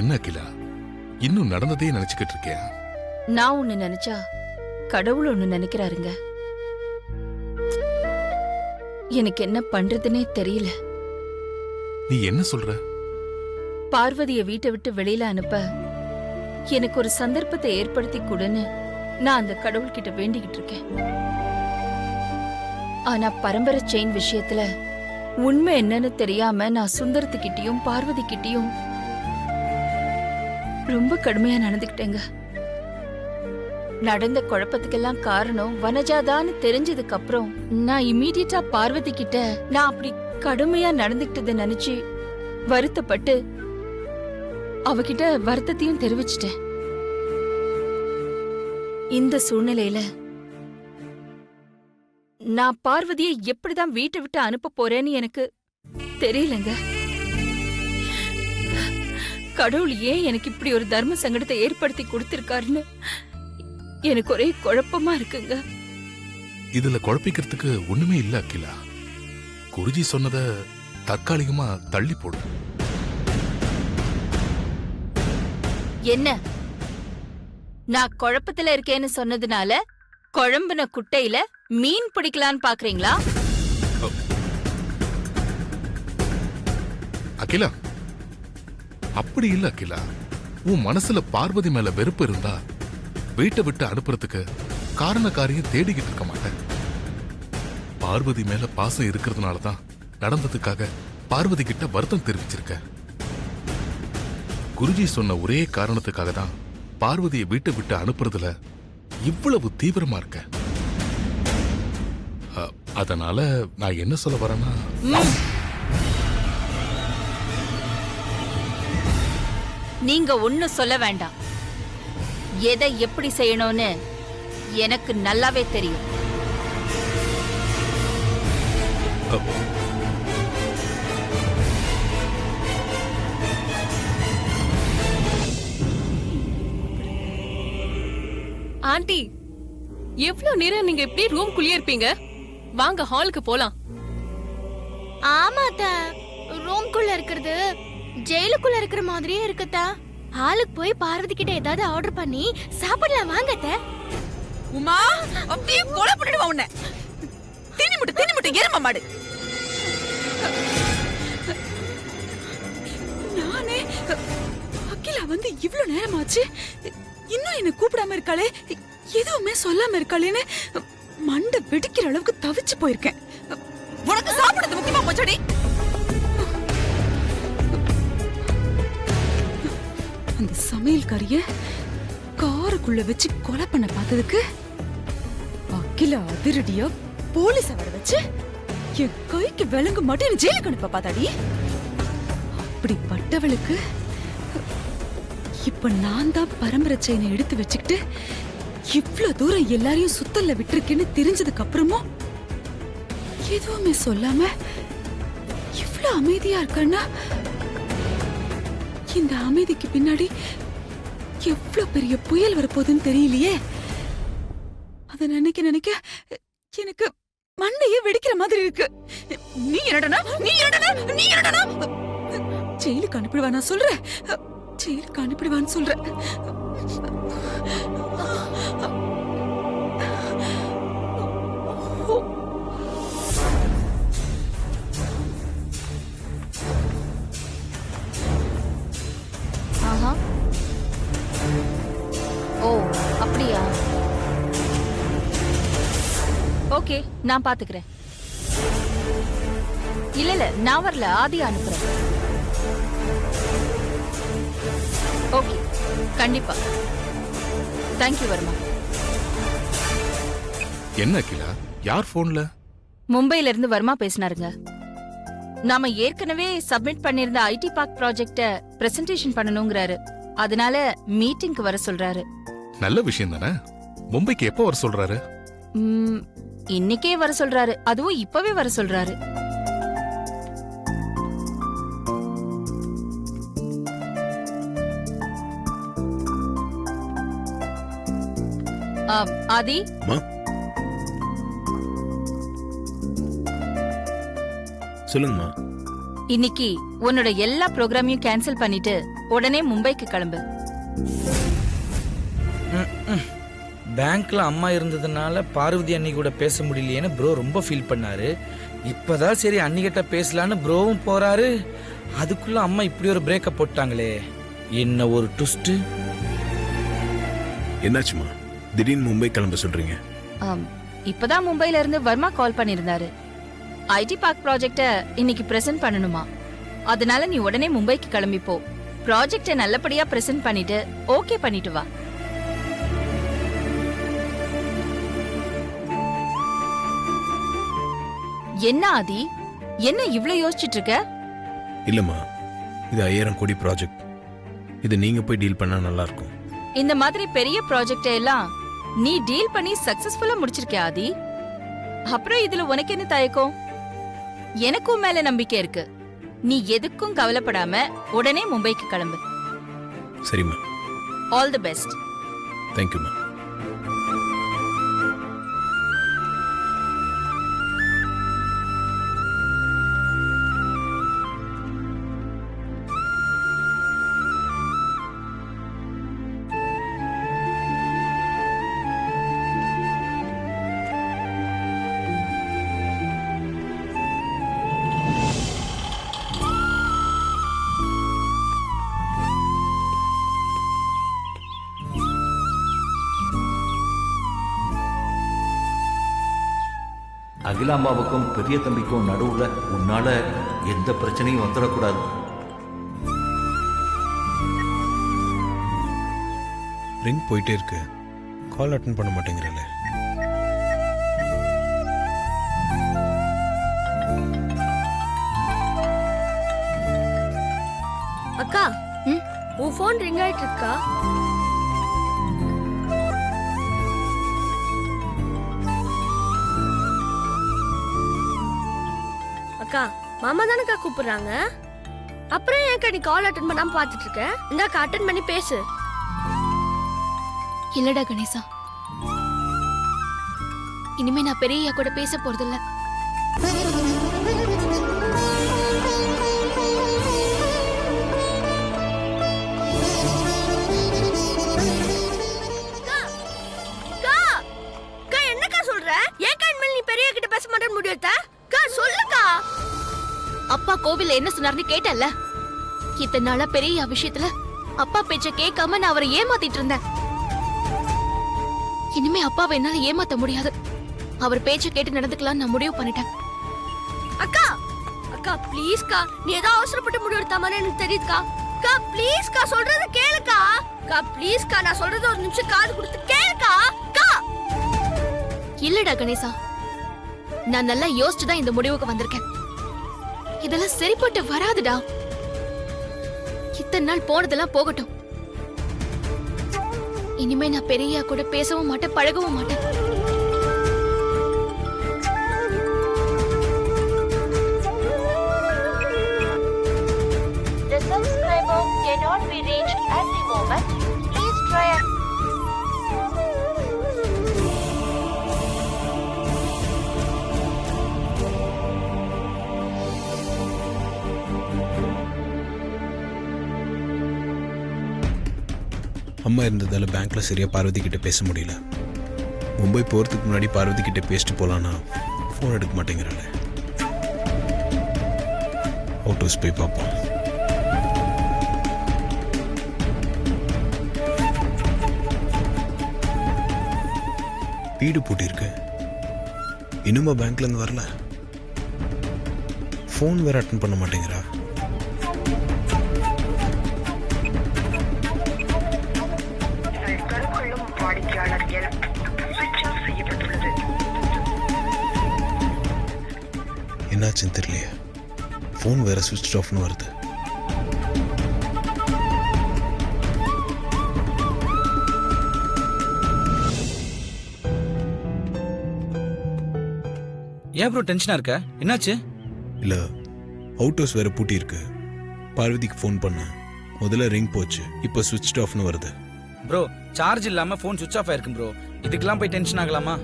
என்ன அகிலா, இன்னும் நடந்ததே நினைச்சுக்கிட்டு இருக்கியா? நான் ஒண்ணு நினைச்சா கடவுள் ஒண்ணு நினைக்கிறாருங்க. எனக்கு என்ன பண்றதுன்னே தெரியல. நீ என்ன சொல்ற? பார்வதிய வீட்டை விட்டு வெளியில அனுப்ப எனக்கு ஒரு சந்தர்ப்பத்தை ஏற்படுத்தி கொடுன்னு நான் அந்த கடவுள்கிட்ட வேண்டிக்கிட்டு இருக்கேன். ஆனா பரம்பரை செயின் விஷயத்துல உண்மை என்னன்னு தெரியாம நான் சுந்தரத்துக்கிட்டயும் பார்வதி கிட்டயும் ரொம்ப கடுமையா நடந்துக்கிட்டேங்க. நடந்த குழப்பத்துக்கெல்லாம் காரணம் வனஜாதான்னு தெரிஞ்சதுக்கு அப்புறம் நான் இம்மீடியட்டா பார்வதி கிட்ட நான் அப்படி கடுமையா நடந்துக்கிட்டதை நினைச்சு வருத்தப்பட்டு அவகிட்ட வருத்தத்தையும் தெரிவிச்சிட்டேன். இந்த சூழ்நிலையில நான் பார்வதியை எப்படிதான் வீட்டை விட்டு அனுப்ப போறேன்னு எனக்கு தெரியலங்க. கடவுள் ஏன் எனக்கு இப்படி ஒரு தர்ம சங்கடத்தை ஏற்படுத்தி கொடுத்திருக்காருன்னு எனக்கு ஒரே குழப்பமா இருக்குங்க. இதுல குழப்பிக்கிறதுக்கு ஒண்ணுமே இல்ல அகிலா. குருஜி சொன்னத தற்காலிகமா தள்ளி போடு. என்ன, நான் குழப்பத்துல இருக்கேன்னு சொன்னதுனால குழம்புன குட்டையில மீன் பிடிக்கலான்னு பாக்குறீங்களா? அகிலா, அப்படி இல்ல அகிலா. உன் மனசுல பார்வதி மேல வெறுப்பு இருந்தா வீட்டை விட்டு அனுப்புறதுக்கு காரண காரியம் தேடிக்கிட்டு இருக்க மாட்டேன். பார்வதி மேல பாசம் இருக்கிறதுனாலதான் நடந்ததுக்காக பார்வதி கிட்ட வருத்தம் தெரிவிச்சிருக்க. குருஜி சொன்ன ஒரே காரணத்துக்காக தான் பார்வதியை வீட்டை விட்டு அனுப்புறதுல இவ்வளவு தீவிரமா இருக்க. அதனால நான் என்ன சொல்ல வரேன்னா, நீங்க ஒண்ணு சொல்ல வேண்டாம். எதை எப்படி செய்யணும்னு எனக்கு நல்லாவே தெரியும். ஆண்டி, எவ்வளவு நேரம் நீங்க இப்படி ரூம்குள்ளே இருப்பீங்க? வாங்க ஹாலுக்கு போலாம். ஆமாத்தா, ரூம்குள்ள இருக்கிறது ஜெயிலுக்குள்ள இருக்கிற மாதிரியே இருக்குதா. ஹாலுக்கு போய் பார்வதி கிட்ட ஏதாவது ஆர்டர் பண்ணி சாப்பிடலாம் வாங்கத்த. உமா, அப்படியே கொலை பண்ணிடுவா உன்னை. தின்னி முட்டு எரும மாடு. நானே அகிலா வந்து இவ்வளவு நேரமாச்சு, இன்னும் என்ன கூப்பிடாம இருக்காளே, எதுவுமே சொல்லாம இருக்காளேன்னு மண்டை வெடிக்கிற அளவுக்கு தவிச்சு போயிருக்கேன். உனக்கு சாப்பிடுறது முக்கியமா போச்சடி. அந்த சமையல்காரிய காருக்குள்ள வச்சு கொலை பண்ண பார்த்ததுக்கு அகிலா அதிரடியா போலீஸ் வர வச்சு என் கைக்கு விலங்கு மட்டும் ஜெயிலுக்கு அனுப்ப பார்த்தாடி. அப்படிப்பட்டவளுக்கு இப்ப நான் தான் பரம்பரை செயினை எடுத்து வச்சுக்கிட்டு இவ்வளவு தூரம் எல்லாரையும் சுத்தல்ல விட்டுருக்கேன்னு தெரிஞ்சதுக்கு அப்புறமும் எதுவுமே சொல்லாம இவ்வளவு அமைதியா இருக்கான்னா, இந்த அமைதிக்கு பின்னாடி எவ்வளவு பெரிய புயல் வரப்போகுதுன்னு தெரியலையே. அத நினைக்க நினைக்க எனக்கு மண்டையே வெடிக்கிற மாதிரி இருக்கு. நீ என்னடனா ஜெயிலுக்கு அனுப்பிடுவா நான் சொல்றேன். ஜெயிலுக்கு அனுப்பிடுவான்னு சொல்றேன். ஆஹா, ஓ அப்படியா? ஓகே, நான் பாத்துக்கிறேன். இல்ல நான் வரல, ஆதி அனுப்புறேன். ஓகே, கண்டிப்பா. தேங்க்யூ வர்மா. என்ன அகிலா, யார் போன்ல? மும்பைல இருந்து வர்மா பேசினாருங்க. நாம ஏற்கனவே சப்மிட் பண்ணிருந்த ஐடி பார்க் ப்ராஜெக்ட பிரசன்டேஷன் பண்ணணும்ங்கறாரு. அதனால மீட்டிங்க்கு வர சொல்றாரு. நல்ல விஷயம் தானே. மும்பைக்கு எப்போ வர சொல்றாரு? இன்னைக்கே வர சொல்றாரு. அதுவும் இப்பவே வர சொல்றாரு. ஆதி, சொல்லுங்கம்மா. இன்னைக்கு உன்னோட எல்லா ப்ரோக்ராமையும் கேன்சல் பண்ணிட்டு உடனே மும்பைக்கு கிளம்பு. பேங்க்ல அம்மா இருந்ததுனால பார்வதி அண்ணி கூட பேச முடியலையேன்னு ப்ரோ ரொம்ப ஃபீல் பண்ணாரு. இப்பதான் சரி அண்ணிகிட்ட பேசலான்னு ப்ரோவும் போறாரு. அதுக்குள்ள அம்மா இப்படி ஒரு பிரேக்கப் போட்டாங்களே, என்ன ஒரு ட்விஸ்ட். என்னாச்சுமா திடீர்னு மும்பை கிளம்ப சொல்றீங்க? இப்பதான் மும்பைல இருந்து வர்மா கால் பண்ணிருந்தாரு. ஐடி பார்க் ப்ராஜெக்ட இன்னைக்கு பிரசன்ட் பண்ணணுமா, அதனால நீ உடனே மும்பைக்கு கிளம்பி போ. ப்ராஜெக்ட நல்லபடியா பிரசன்ட் பண்ணிட்டு ஓகே பண்ணிட்டு வா. என்ன ஆதி, என்ன இவ்ளோ யோசிச்சுட்டு இருக்க? இல்லம்மா, இது 1000 கோடி ப்ராஜெக்ட். இது நீங்க போய் டீல் பண்ணா நல்லா இருக்கும். இந்த மாதிரி பெரிய ப்ராஜெக்ட் எல்லாம் நீ டீல் பண்ணி சக்சஸ்ஃபுல்லா முடிச்சிருக்க ஆதி. அப்புறம் இதுல உனக்கு என்ன தயக்கம்? எனக்கும் மேல நம்பிக்கை இருக்கு. நீ எதுக்கும் கவலைப்படாம உடனே மும்பைக்கு கிளம்பு. சரிம்மா. All the best. தேங்க்யூம்மா. அகிலாம்பாவுக்கும் பெரிய தம்பிக்கும் நடுவுல உன்னால எந்த பிரச்சனையும் வந்துடக்கூடாது. ரிங் போயிட்டே இருக்கு, கால் அட்டன் பண்ண மாட்டேங்கிறல. அக்கா, உன் போன் ரிங் ஆயிட்டு இருக்கா? அக்கா, மாமா தானக்கா கூப்பிடுறாங்க. அப்புறம் ஏன்க்கா நீ கால் அட்டன் பண்ணாம பாத்துட்டு இருக்க? இந்தாக்கா அட்டன் பண்ணி பேசு. இல்லடா கணேசா, இனிமே நான் பெரிய கூட பேச போறதில்ல. என்னக்கா சொல்ற? ஏன்க்கா இனிமேல் நீ பெரிய கிட்ட பேச மாட்டேன்னு முடிவெடுத்த? சொல்லுக்கா. அப்பா கோவில்ல என்ன சொன்னார்னு கேட்டல்ல. இத்தனை நாளா பெரிய விஷயத்துல அப்பா பேச்ச கேட்காம நான் அவரை ஏமாத்திட்டு இருந்தேன். இனிமே அப்பாவை என்னால ஏமாத்த முடியாது. அவர் பேச்ச கேட்டு நடந்துக்கலாம் நான் முடிவு பண்ணிட்டேன். அக்கா, அக்கா ப்ளீஸ்க்கா, நீ ஏதோ அவசரப்பட்டு முடிவெடுத்த மாதிரி எனக்கு தெரியுதுக்கா. அக்கா ப்ளீஸ்க்கா, சொல்றத கேளுக்கா. அக்கா ப்ளீஸ்க்கா, நான் சொல்றது ஒரு நிமிஷம் காது கொடுத்து கேளுக்கா. அக்கா. இல்லடா கணேசா, நான் நல்லா யோசிச்சு தான் இந்த முடிவுக்கு வந்திருக்கேன். இதெல்லாம் சரிப்பட்டு வராதுடா. இத்தனை நாள் போனதெல்லாம் போகட்டும். இனிமே நான் பெரிய கூட பேசவும் மாட்டேன், பழகவும் மாட்டேன். The subscriber cannot be reached at the moment. Please try again. அம்மா இருந்ததால பேங்க்ல சரியா பார்வதி கிட்ட பேச முடியல. மும்பை போறதுக்கு முன்னாடி பார்வதி கிட்ட பேசிட்டு போலான்னா ஃபோன் எடுக்க மாட்டேங்கிறாள். அவுட் ஹவுஸ் போய் பார்ப்போம். வீடு பூட்டிருக்கு, இன்னுமா பேங்க்ல இருந்து வரல. ஃபோன் வேற அட்டன் பண்ண மாட்டேங்கிறா. என்னாச்சுன்னு தெரியலையே, ஃபோன் வேற சுவிட்ச் ஆஃப்னு வருது. ஏன் ப்ரோ டென்ஷனா இருக்க? என்னாச்சு? இல்ல, அவுட் ஹவுஸ் வேற பூட்டி இருக்கு. பார்வதிக்கு ஃபோன் பண்ண, முதல்ல ரிங் போச்சு, இப்போ சுவிட்ச் ஆஃப்னு வருது. ப்ரோ சார்ஜ் இல்லாம ஃபோன் சுவிட்ச் ஆஃப் ஆயிருக்கு ப்ரோ. இதுக்கெல்லாம் போய் டென்ஷன் ஆகலாமா?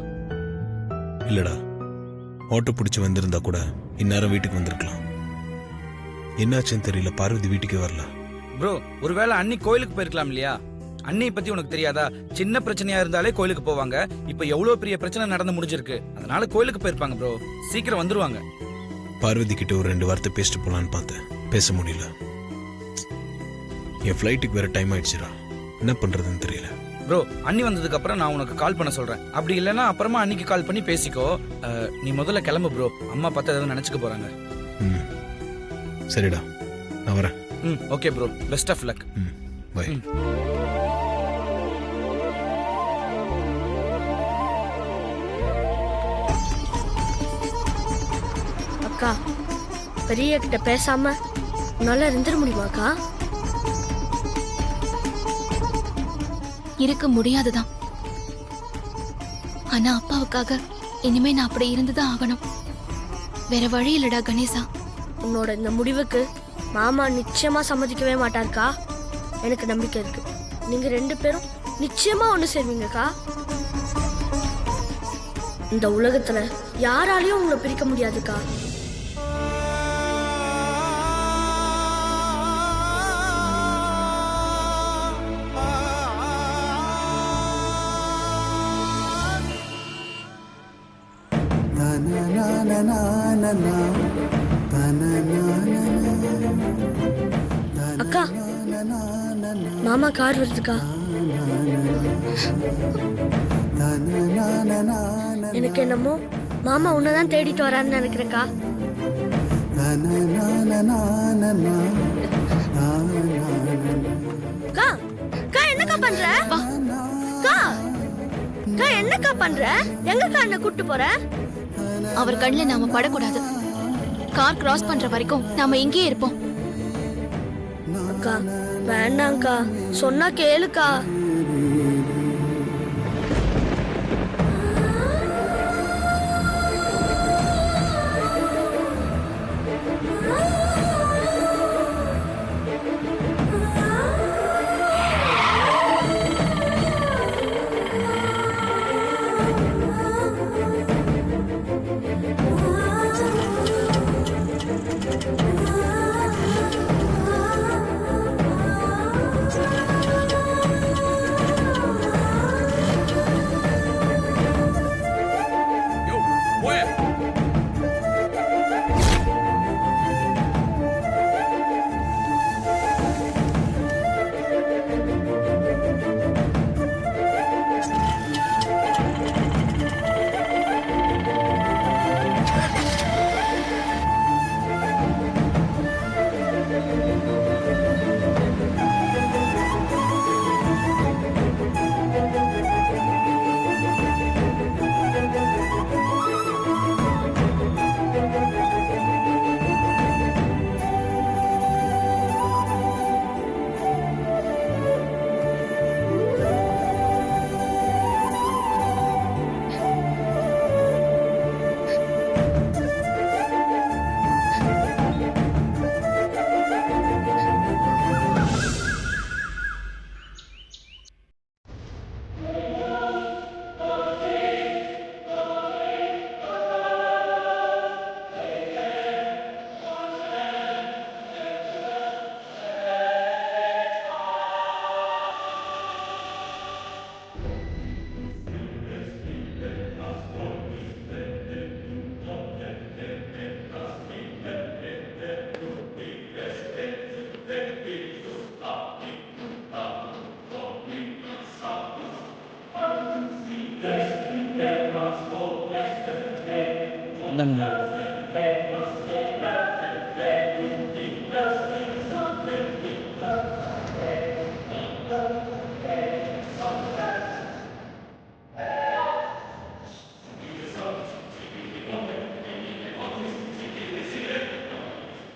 இல்லடா, ஆட்டோ பிடிச்சி வந்திருந்தா கூட இந்நேரம் வீட்டுக்கு வந்திருக்கலாம். என்னாச்சுன்னு தெரியல, பார்வதி வீட்டுக்கு வரல. ப்ரோ ஒருவேளை அண்ணி கோயிலுக்கு போயிருக்கலாம் இல்லையா? அண்ணியை பத்தி உனக்கு தெரியாதா? சின்ன பிரச்சனையா இருந்தாலே கோயிலுக்கு போவாங்க. இப்ப எவ்வளவு பெரிய பிரச்சனை நடந்து முடிஞ்சிருக்கு, அதனால கோயிலுக்கு போயிருப்பாங்க ப்ரோ. சீக்கிரம் வந்துருவாங்க. பார்வதி கிட்ட ஒரு 2 வார்த்தை பேசிட்டு போலான்னு பார்த்தேன், பேச முடியல. என் ஃப்ளைட்டுக்கு வேற டைம் ஆயிடுச்சுடா, என்ன பண்றதுன்னு தெரியல. ப்ரோ அண்ணி வந்ததுக்கு அப்புறம் நான் உனக்கு கால் பண்ண சொல்றேன். அப்படி இல்லைன்னா அப்புறமா அன்னிக்கு கால் பண்ணி பேசிக்கோ. நீ முதல்ல கிளம்பு ப்ரோ, அம்மா பார்த்தா ஏதாவது நினைச்சுக்க போறாங்க. ம் சரிடா, நான் வரேன். ம் okay bro, best of luck. ம் பை. அக்கா பெரிய கிட்ட பேசாம நல்லா இருந்துட முடியுமாக்கா? இருக்க முடியாதுதான். ஆனா அப்பாவுக்காக இனிமே நான் அப்படி இருந்துதான் ஆகணும். வேற வழி இல்லடா கணேசா. உன்னோட இந்த முடிவுக்கு மாமா நிச்சயமா சம்மதிக்கவே மாட்டாருக்கா. எனக்கு நம்பிக்கை இருக்கு, நீங்க 2 பேரும் நிச்சயமா ஒண்ணு சேருவீங்கக்கா. இந்த உலகத்துல யாராலையும் உங்களை பிரிக்க முடியாதுக்கா. அக்கா மாமா கார் வருதுக்கா. எனக்கு என்னமோ மாமா உன்னதான் தேடிட்டு வரான்னு நினைக்கிறேக்கா. அக்கா அக்கா என்னக்கா பண்ற? அக்கா அக்கா என்னக்கா பண்ற? எங்கக்கா என்ன கூட்டு போற? அவர் கண்ணுல நாம படக்கூடாது. கார் கிராஸ் பண்ற வரைக்கும் நாம இங்கேயே இருப்போம். அக்கா வேண்டாம்க்கா, சொன்னா கேளுக்கா.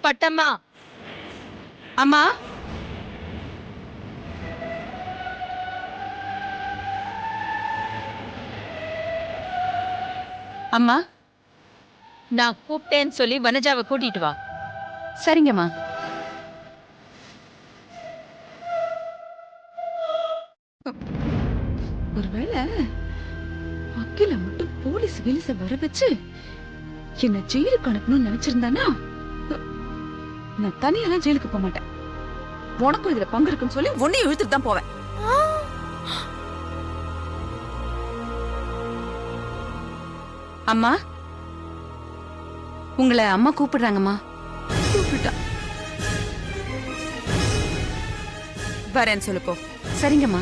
பட்டம்மா, அம்மா, அம்மா, நான் கூப்பிட்டேன்னு சொல்லி வனஜாவை கூட்டிட்டு வா. சரிங்கம்மா. ஒருவேளை அகில மட்டும் போலீஸ் வெளிச வர வச்சு என்ன ஜெயிலுக்கு அனுப்பணும்னு நினைச்சிருந்தானா? நான் தனியெல்லாம் ஜெயிலுக்கு போக மாட்டேன். உனக்கும் இதுல பங்கு இருக்குன்னு சொல்லி உன்னையும் இழுத்துட்டு தான் போவேன். அம்மா, உங்களை அம்மா கூப்பிடுறாங்கம்மா. கூப்பிட்டா வரேன்னு சொல்லு போ. சரிங்கம்மா.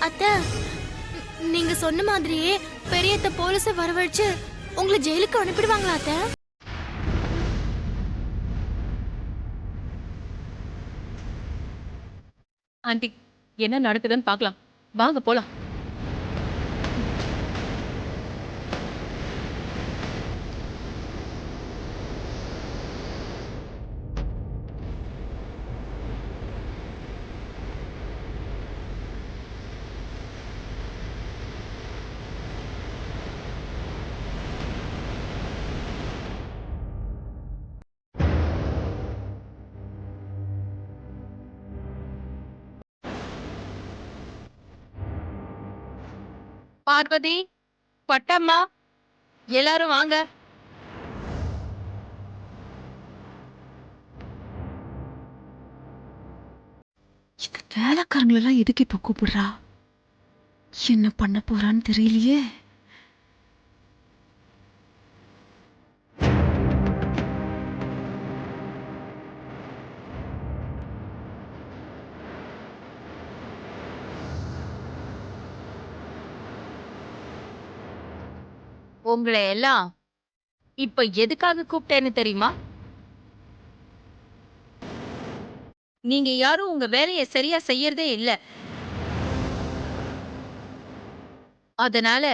அத்தை, நீங்க சொன்ன மாதிரியே பெரியத்த போலீஸ வரவழைச்சு உங்களை ஜெயிலுக்கு அனுப்பிடுவாங்களா அத்தை? ஆண்டி, என்ன நடக்குதுன்னு பார்க்கலாம். வாங்க போலாம். பார்வதி, பட்டம்மா, எல்லாரும் வாங்க. இந்த வேலைக்காரங்களெல்லாம் எதுக்கு இப்ப கூப்பிடுறா? என்ன பண்ண போறான்னு தெரியலையே. உங்களை எல்லாம் இப்ப எதுக்காக கூப்பிட்டேன்னு தெரியுமா? நீங்க யாரும் உங்க வேலையை சரியா செய்யறதே இல்ல. அதனால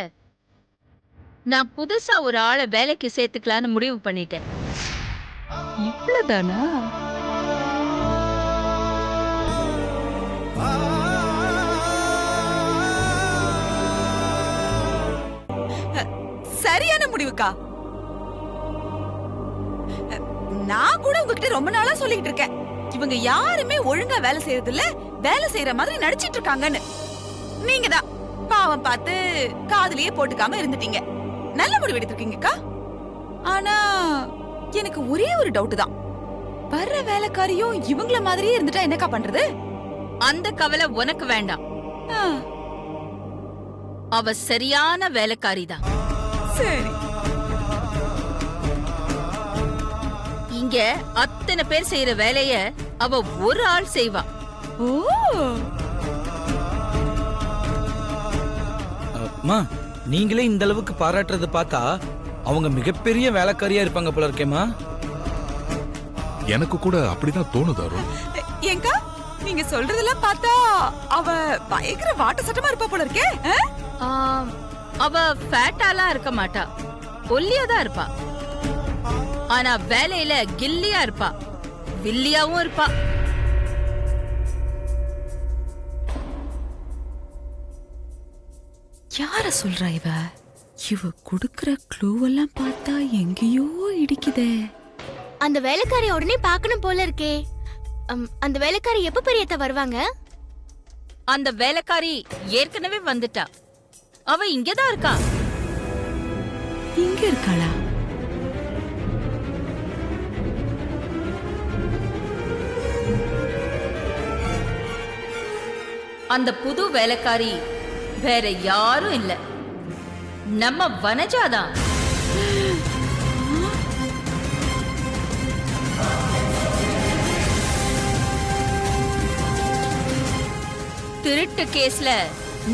நான் புதுசா ஒரு ஆளை வேலைக்கு சேர்த்துக்கலான்னு முடிவு பண்ணிட்டேன். இவ்வளவுதானா? சரியான முடிவுக்கா. நான் கூட உங்ககிட்ட ரொம்ப நாளா சொல்லிட்டு இருக்கேன், இவங்க யாருமே ஒழுங்கா வேலை செய்யறது இல்ல, வேலை செய்யற மாதிரி நடிச்சிட்டு இருக்காங்கன்னு. நீங்க தான் பாவம் பார்த்து காதுலயே போட்டுக்காம இருந்துட்டீங்க. நல்ல முடிவு எடுத்திருக்கீங்கக்கா. ஆனா எனக்கு ஒரே ஒரு டவுட் தான், வர்ற வேலைக்காரியும் இவங்கள மாதிரியே இருந்துட்டா என்னக்கா பண்றது? அந்த கவலை உனக்கு வேண்டாம். அவ சரியான வேலைக்காரிதான். சரி, இங்க அத்தனை பேர் செய்யற வேலைய அவ ஒரு ஆள் செய்வா. ஓ, அம்மா, நீங்களே இந்த அளவுக்கு பாராட்டுறத பார்த்தா அவங்க மிகப்பெரிய வேலைக்காரியா இருப்பாங்க போல இருக்கேம்மா. எனக்கு கூட அப்படிதான் தோணுது அருண். ஏங்கா, நீங்க சொல்றதெல்லாம் பார்த்தா அவ பயங்கர வாட்ட சட்டமா இருப்பா போல இருக்கே. அவ ஃபேட்டாலாம் இருக்க மாட்டா, ஒல்லியா தான் இருப்பா. ஆனா வேலையில கில்லியா இருப்பா, வில்லியாவும் இருப்பா. யார சொல்றா இவ? இவ குடுக்கற க்ளூ எல்லாம் பார்த்தா எங்கேயோ இடிக்குதே. அந்த வேலைக்காரி உடனே பார்க்கணும் போல இருக்கே. அந்த வேலைக்காரி எப்ப பெரியத்த வருவாங்க? அந்த வேலைக்காரி ஏற்கனவே வந்துட்டா. அவ இங்கதான் இருக்கா. இங்க இருக்காளா? அந்த புது வேலைக்காரி வேற யாரும் இல்ல, நம்ம வனஜாதான். திருட்டு கேஸ்ல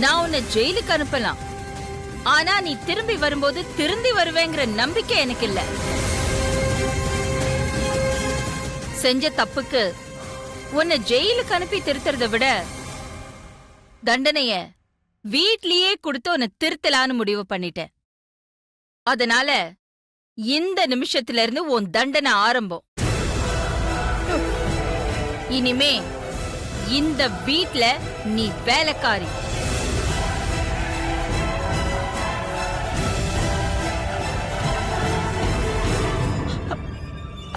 நான் உன்னை ஜெயிலுக்கு அனுப்பலாம், ஆனா நீ திரும்பி வரும்போது திருந்தி வருவேங்கிற நம்பிக்கை எனக்கு இல்ல. செஞ்ச தப்புக்கு உன்னை ஜெயிலுக்கு அனுப்பி திருத்துறதை விட தண்டனைய வீட்லயே கொடுத்து உன்னை திருத்தலான்னு முடிவு பண்ணிட்டேன். அதனால இந்த நிமிஷத்துல இருந்து உன் தண்டனை ஆரம்பம். இனிமே இந்த வீட்ல நீ வேலைக்காரி.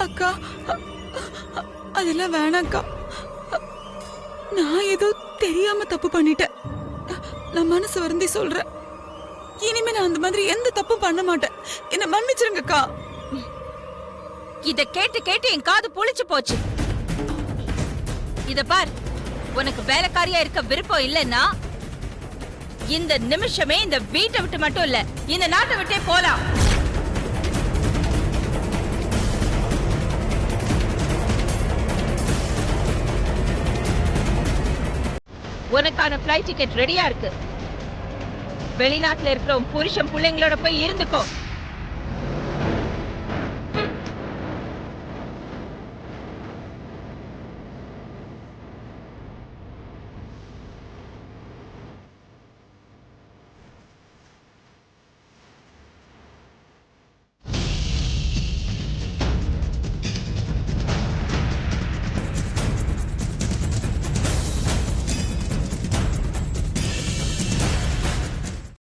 அக்கா, அதெல்லாம் வேணாக்கா. நான் ஏதோ தெரியாம தப்பு பண்ணிட்டேன். நான் மனசு வருந்தி சொல்றேன். இனிமே நான் அந்த மாதிரி எந்த தப்பும் பண்ண மாட்டேன். என்ன மன்னிச்சிருங்கக்கா. இத கேட்டு கேட்டு என் காது புளிச்சு போச்சு. இத பார், உனக்கு வேலைக்காரியா இருக்க விருப்பம் இல்லைன்னா இந்த நிமிஷமே இந்த வீட்டை விட்டு மட்டும் இல்ல, இந்த நாட்டை விட்டே போலாம். உனக்கான ஃப்ளைட் டிக்கெட் ரெடியா இருக்கு. வெளிநாட்டுல இருக்கிற புருஷன் பிள்ளைங்களோட போய் இருந்துக்கோ.